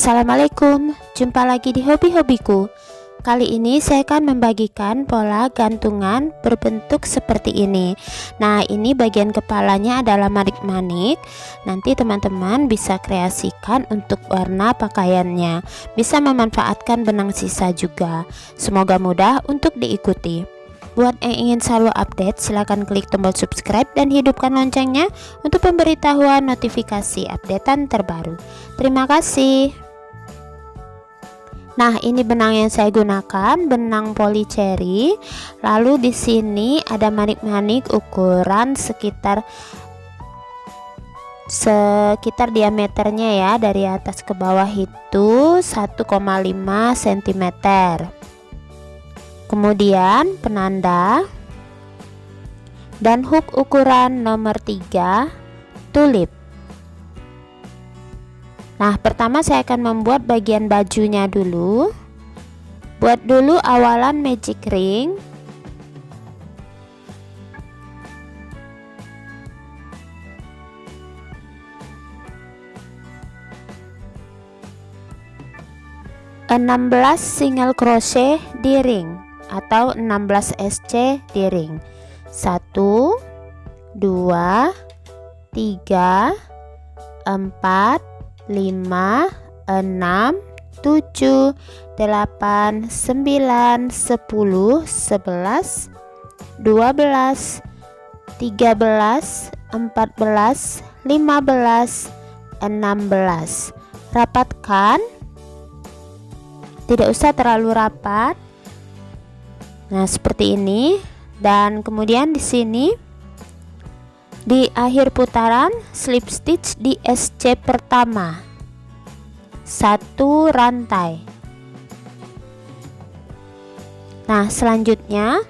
Assalamualaikum, jumpa lagi di hobi-hobiku. Kali ini saya akan membagikan pola gantungan berbentuk seperti ini. Nah, ini bagian kepalanya adalah manik-manik. Nanti teman-teman bisa kreasikan untuk warna pakaiannya. Bisa memanfaatkan benang sisa juga. Semoga mudah untuk diikuti. Buat yang ingin selalu update, silahkan klik tombol subscribe dan hidupkan loncengnya untuk pemberitahuan notifikasi updatean terbaru. Terima kasih. Nah, ini benang yang saya gunakan, benang polycherry. Lalu di sini ada manik-manik ukuran sekitar diameternya ya, dari atas ke bawah itu 1,5 cm. Kemudian penanda dan hook ukuran nomor 3 tulip. Nah, pertama saya akan membuat bagian bajunya dulu. Buat dulu awalan magic ring. (16 single crochet di ring atau 16 SC di ring. 1 2 3 4 5, 6, 7, 8, 9, 10, 11, 12, 13, 14, 15, 16. Rapatkan. Tidak usah terlalu rapat. Nah, seperti ini. Dan kemudian di sini di akhir putaran slip stitch di SC pertama 1 rantai. Nah, selanjutnya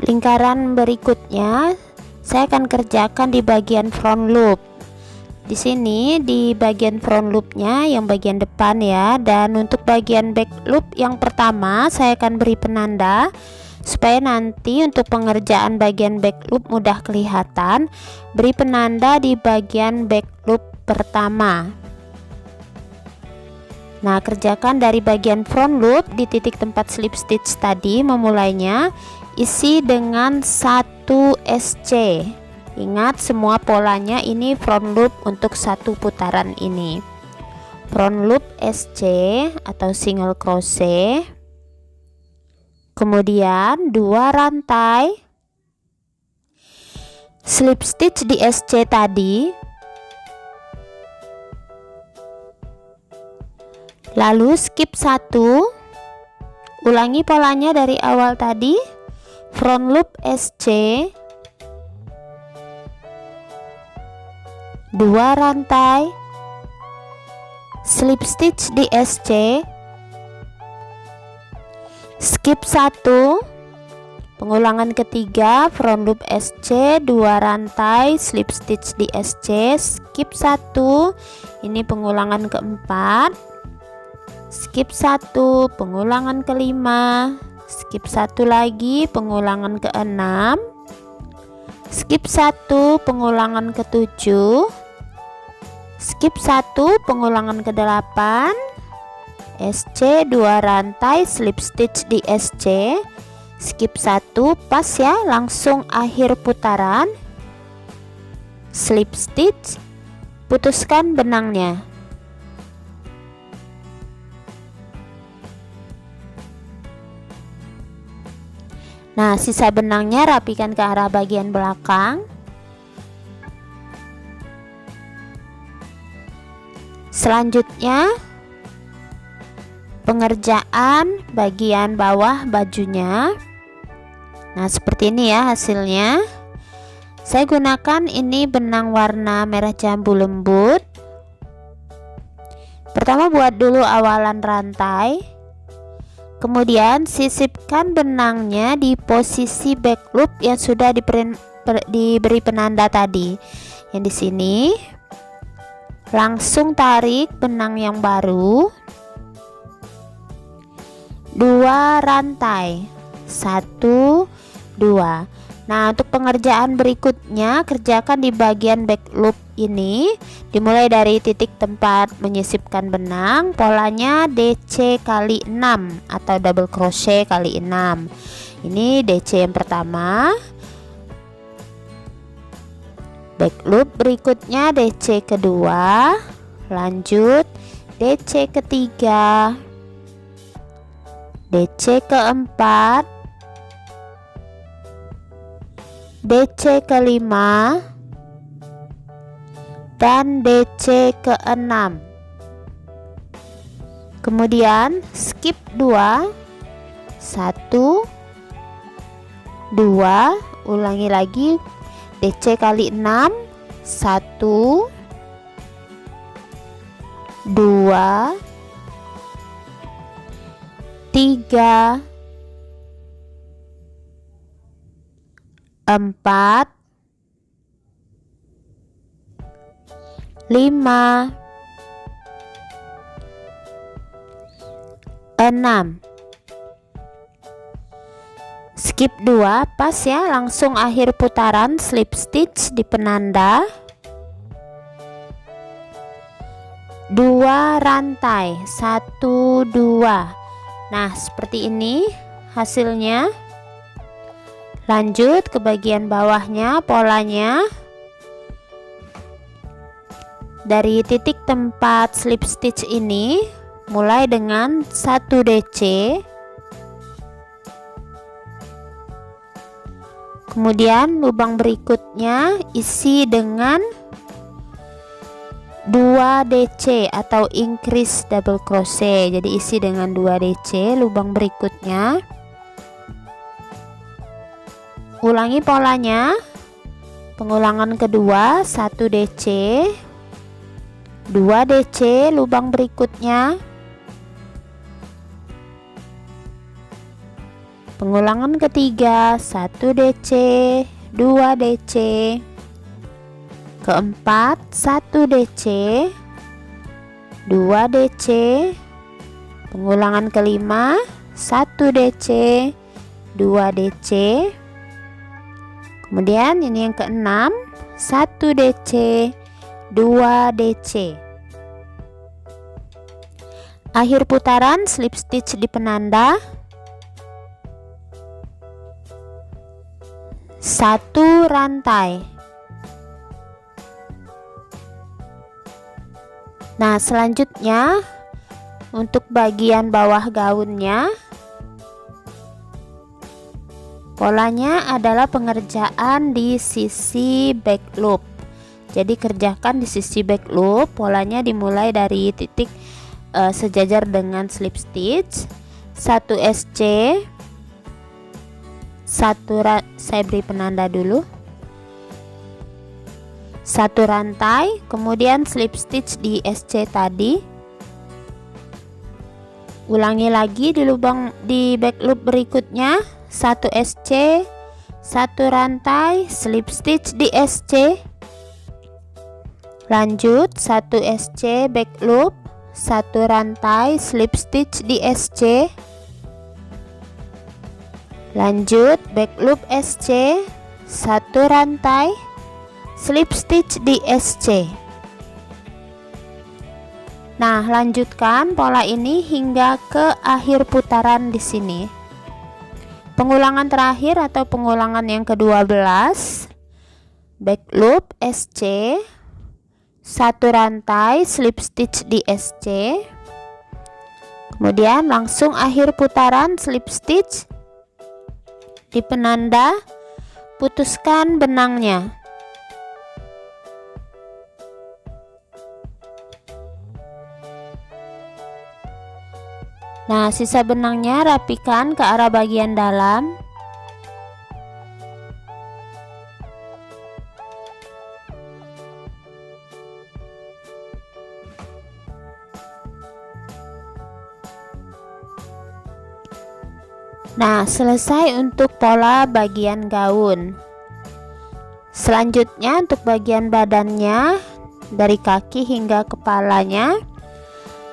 lingkaran berikutnya saya akan kerjakan di bagian front loop. Di sini di bagian front loopnya yang bagian depan ya, dan untuk bagian back loop yang pertama saya akan beri penanda supaya nanti untuk pengerjaan bagian back loop mudah kelihatan. Beri penanda di bagian back loop pertama. Nah, kerjakan dari bagian front loop di titik tempat slip stitch tadi. Memulainya isi dengan 1 SC. Ingat, semua polanya ini front loop untuk satu putaran ini. Front loop SC atau single crochet. Kemudian 2 rantai slip stitch di SC tadi, lalu skip 1, ulangi polanya dari awal tadi, front loop SC, 2 rantai slip stitch di SC, skip 1, pengulangan ketiga front loop SC, 2 rantai slip stitch di SC, skip 1, ini pengulangan keempat, skip 1, pengulangan kelima, skip 1 lagi, pengulangan keenam, skip 1, pengulangan ketujuh, skip 1, pengulangan ke-8, SC 2 rantai slip stitch di SC, skip 1, pas ya, langsung akhir putaran, slip stitch, putuskan benangnya. Nah, sisa benangnya rapikan ke arah bagian belakang. Selanjutnya pengerjaan bagian bawah bajunya. Nah, seperti ini ya hasilnya. Saya gunakan ini benang warna merah jambu lembut. Pertama buat dulu awalan rantai, kemudian sisipkan benangnya di posisi back loop yang sudah diberi penanda tadi. Yang di sini langsung tarik benang yang baru, 2 rantai, 1 2. Nah, untuk pengerjaan berikutnya kerjakan di bagian back loop ini dimulai dari titik tempat menyisipkan benang, polanya DC kali 6 atau double crochet kali 6. Ini DC yang pertama, back loop berikutnya DC kedua, lanjut DC ketiga, DC keempat, DC kelima, dan DC ke-6. Kemudian skip 2, 1, 2, ulangi lagi DC kali 6, 1, 2, 3, 4, 5, 6. Skip 2, pas ya, langsung akhir putaran slip stitch di penanda 2 rantai 1 2. Nah, seperti ini hasilnya. Lanjut ke bagian bawahnya, polanya dari titik tempat slip stitch ini mulai dengan 1 DC, kemudian lubang berikutnya isi dengan 2 DC atau increase double crochet. Jadi isi dengan 2 DC lubang berikutnya. Ulangi polanya, pengulangan kedua 1 DC, 2 DC lubang berikutnya, pengulangan ketiga 1 DC, 2 DC, keempat 1 DC, 2 DC, pengulangan kelima 1 DC, 2 DC, kemudian ini yang keenam 1 DC, 2 DC. Akhir putaran slip stitch di penanda 1 rantai. Nah, selanjutnya untuk bagian bawah gaunnya, polanya adalah pengerjaan di sisi back loop. Jadi kerjakan di sisi back loop, polanya dimulai dari titik sejajar dengan slip stitch 1 SC, saya beri penanda dulu, 1 rantai, kemudian slip stitch di SC tadi. Ulangi lagi di lubang di back loop berikutnya 1 SC, 1 rantai, slip stitch di SC, lanjut 1 SC back loop, 1 rantai, slip stitch di SC, lanjut back loop SC, 1 rantai, slip stitch di SC. Nah, lanjutkan pola ini hingga ke akhir putaran di sini. Pengulangan terakhir atau pengulangan yang ke-12, back loop SC, 1 rantai, slip stitch di SC, kemudian langsung akhir putaran slip stitch di penanda, putuskan benangnya. Nah, sisa benangnya rapikan ke arah bagian dalam. Nah, selesai untuk pola bagian gaun. Selanjutnya untuk bagian badannya, dari kaki hingga kepalanya,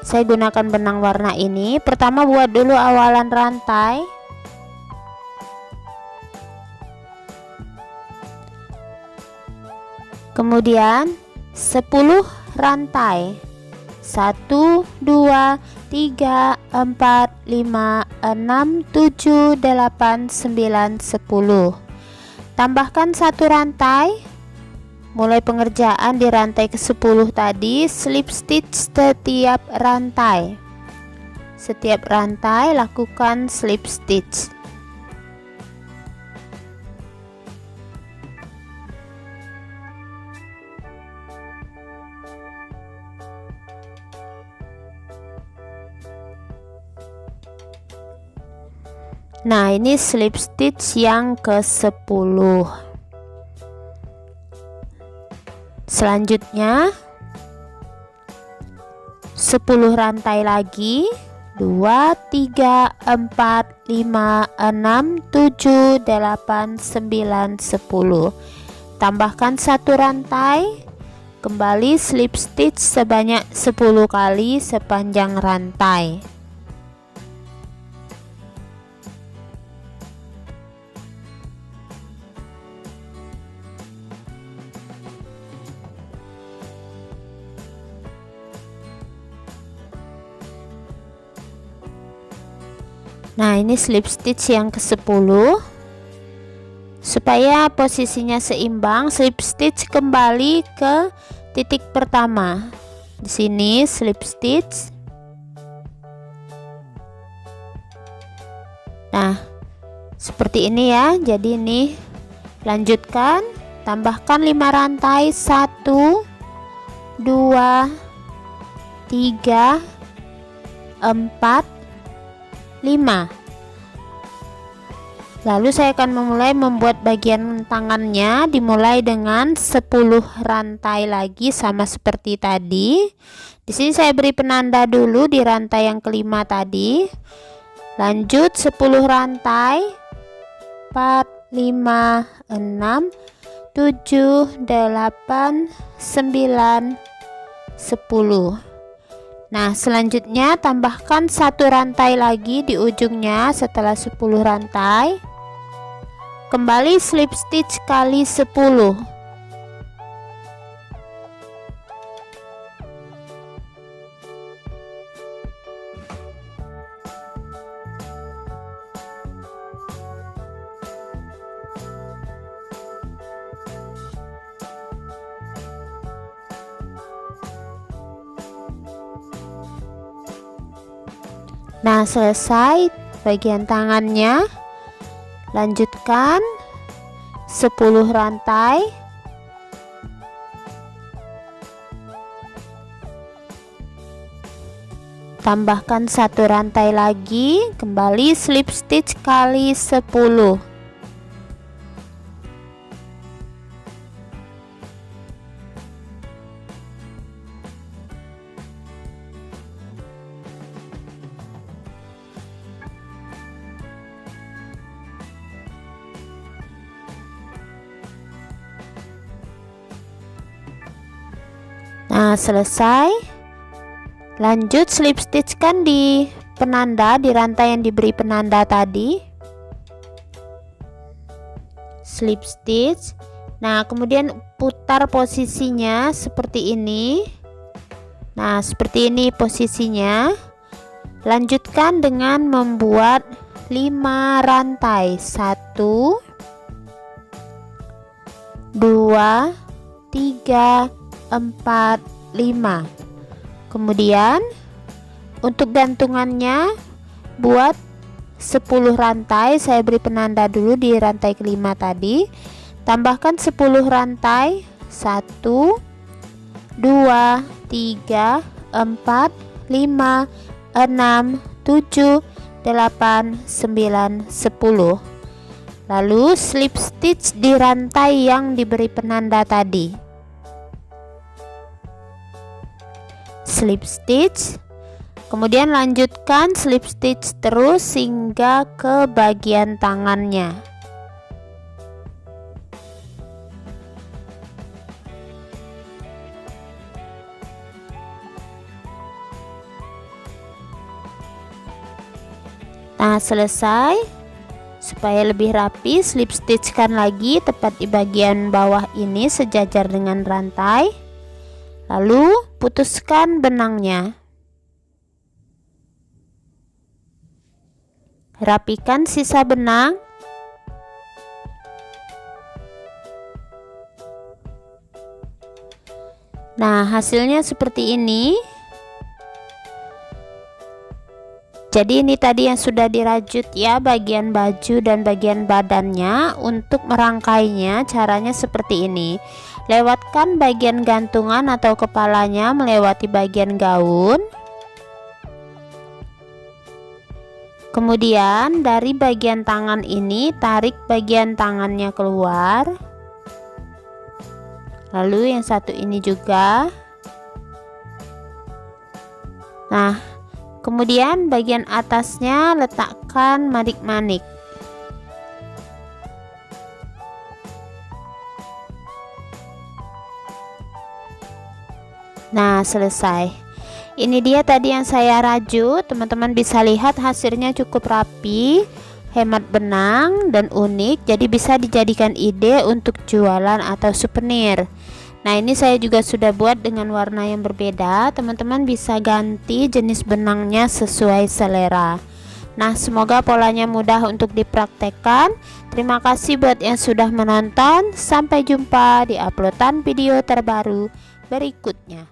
saya gunakan benang warna ini. Pertama buat dulu awalan rantai. Kemudian 10 rantai. 1 2 3 4 5 6 7 8 9 10. Tambahkan 1 rantai. Mulai pengerjaan di rantai ke-10 tadi, slip stitch setiap rantai. Setiap rantai lakukan slip stitch. Nah, ini slip stitch yang ke-10. Selanjutnya 10 rantai lagi. 2 3 4 5 6 7 8 9 10. Tambahkan 1 rantai. Kembali slip stitch sebanyak 10 kali sepanjang rantai. Nah, ini slip stitch yang ke-10. Supaya posisinya seimbang, slip stitch kembali ke titik pertama. Di sini slip stitch. Nah, seperti ini ya. Jadi ini lanjutkan, tambahkan 5 rantai. 1 2 3 4 5. Lalu saya akan memulai membuat bagian tangannya, dimulai dengan 10 rantai lagi sama seperti tadi. Di sini saya beri penanda dulu di rantai yang kelima tadi. Lanjut 10 rantai. 4 5 6 7 8 9 10. Nah, selanjutnya tambahkan 1 rantai lagi di ujungnya setelah 10 rantai. Kembali slip stitch kali 10. Nah, selesai bagian tangannya. Lanjutkan 10 rantai. Tambahkan 1 rantai lagi, kembali slip stitch kali 10. Nah, selesai. Lanjut slip stitch kan di penanda, di rantai yang diberi penanda tadi. Slip stitch. Nah, kemudian putar posisinya seperti ini. Nah, seperti ini posisinya. Lanjutkan dengan membuat 5 rantai. 1 2 3 4 5. Kemudian untuk gantungannya buat 10 rantai. Saya beri penanda dulu di rantai kelima tadi. Tambahkan 10 rantai. 1 2 3 4 5 6 7 8 9 10. Lalu slip stitch di rantai yang diberi penanda tadi. Slip stitch, kemudian lanjutkan slip stitch terus hingga ke bagian tangannya. Nah, selesai. Supaya lebih rapi, slip stitchkan lagi tepat di bagian bawah ini sejajar dengan rantai. Lalu putuskan benangnya. Rapikan sisa benang. Nah, hasilnya seperti ini. Jadi ini tadi yang sudah dirajut ya, bagian baju dan bagian badannya. Untuk merangkainya caranya seperti ini. Lewatkan bagian gantungan atau kepalanya melewati bagian gaun. Kemudian dari bagian tangan ini tarik bagian tangannya keluar. Lalu yang satu ini juga. Nah, kemudian bagian atasnya letakkan manik-manik. Nah, selesai. Ini dia tadi yang saya rajut. Teman-teman bisa lihat hasilnya cukup rapi, hemat benang dan unik. Jadi bisa dijadikan ide untuk jualan atau souvenir. Nah, ini saya juga sudah buat dengan warna yang berbeda. Teman-teman bisa ganti jenis benangnya sesuai selera. Nah, semoga polanya mudah untuk dipraktekkan. Terima kasih buat yang sudah menonton. Sampai jumpa di uploadan video terbaru berikutnya.